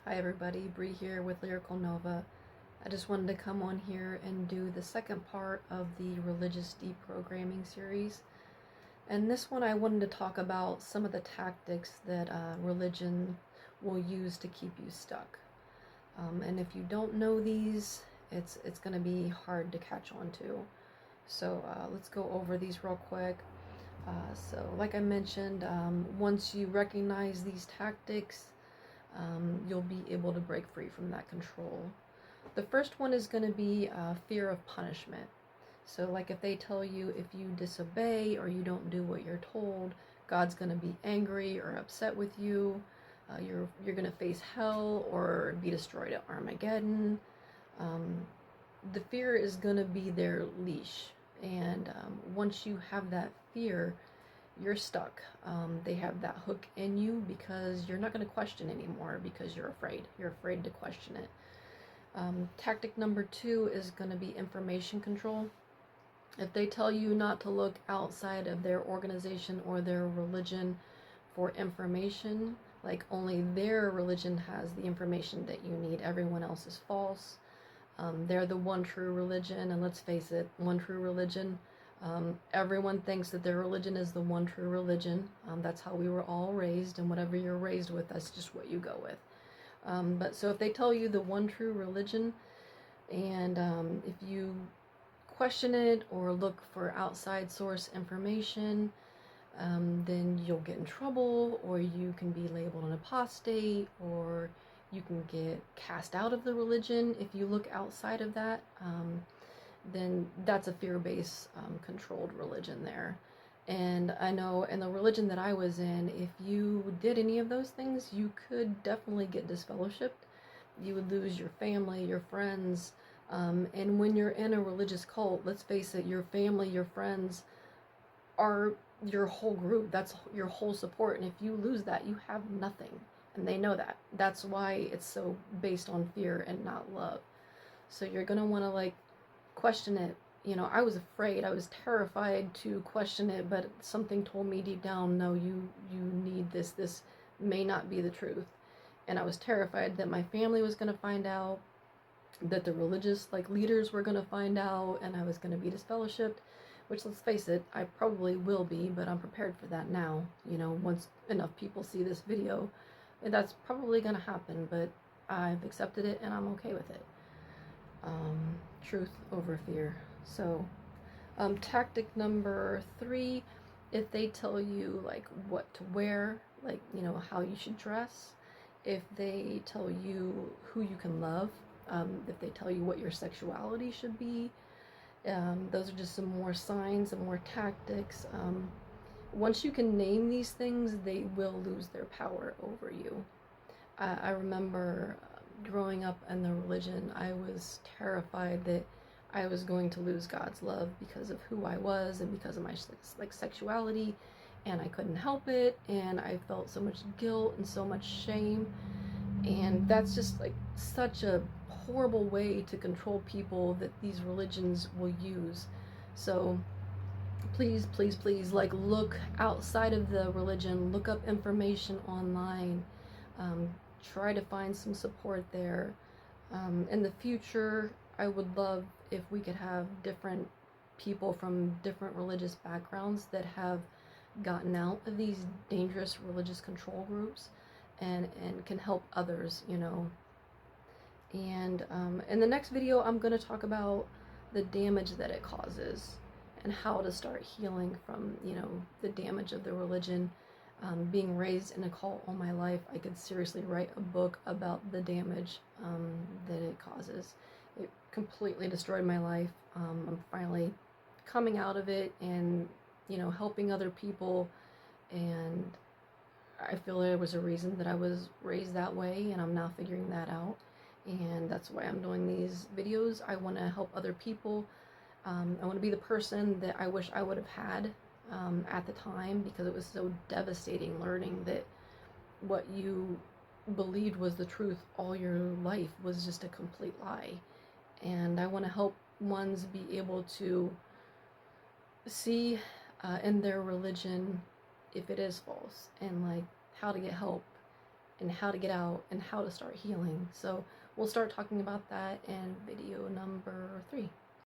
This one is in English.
Hi everybody, Bree here with Lyrical Nova. I just wanted to come on here and do the second part of the religious deprogramming series. And this one I wanted to talk about some of the tactics that religion will use to keep you stuck. And if you don't know these, it's going to be hard to catch on to. So let's go over these real quick. So like I mentioned, once you recognize these tactics, you'll be able to break free from that control. The first one is going to be fear of punishment. So like if they tell you if you disobey or you don't do what you're told, God's going to be angry or upset with you. You're going to face hell or be destroyed at Armageddon. The fear is going to be their leash. And once you have that fear, you're stuck. They have that hook in you because you're not going to question anymore because you're afraid. You're afraid to question it. Tactic number 2 is going to be information control. If they tell you not to look outside of their organization or their religion for information, like only their religion has the information that you need, everyone else is false. They're the one true religion, and let's face it, one true religion. Everyone thinks that their religion is the one true religion. That's how we were all raised, and whatever you're raised with, that's just what you go with. But so if they tell you the one true religion, and if you question it or look for outside source information, then you'll get in trouble, or you can be labeled an apostate, or you can get cast out of the religion if you look outside of that. Then that's a fear-based controlled religion there. And I know in the religion that I was in, if you did any of those things, you could definitely get disfellowshipped. You would lose your family, your friends. And when you're in a religious cult, let's face it, your family, your friends are your whole group. That's your whole support. And if you lose that, you have nothing. And they know that. That's why it's so based on fear and not love. So you're going to want to question it. You know, I was afraid, I was terrified to question it, but something told me deep down, no, you need this may not be the truth. And I was terrified that my family was going to find out, that the religious leaders were going to find out, and I was going to be disfellowshipped, which, let's face it, I probably will be, but I'm prepared for that now. You know, once enough people see this video, that's probably going to happen, but I've accepted it and I'm okay with it. Truth over fear. So tactic number 3, if they tell you what to wear, how you should dress, if they tell you who you can love, if they tell you what your sexuality should be, those are just some more signs and more tactics. Once you can name these things, they will lose their power over you. I remember growing up in the religion, I was terrified that I was going to lose God's love because of who I was and because of my sexuality, and I couldn't help it, and I felt so much guilt and so much shame, and that's just such a horrible way to control people that these religions will use. So please, please, please, look outside of the religion, look up information online, try to find some support there. In the future, I would love if we could have different people from different religious backgrounds that have gotten out of these dangerous religious control groups and can help others, you know. And in the next video, I'm going to talk about the damage that it causes and how to start healing from, the damage of the religion. Being raised in a cult all my life, I could seriously write a book about the damage that it causes. It completely destroyed my life. I'm finally coming out of it and, helping other people. And I feel there was a reason that I was raised that way, and I'm now figuring that out. And that's why I'm doing these videos. I want to help other people. I want to be the person that I wish I would have had at the time, because it was so devastating learning that what you believed was the truth all your life was just a complete lie. And I want to help ones be able to see in their religion if it is false, and how to get help and how to get out and how to start healing. So we'll start talking about that in video number 3.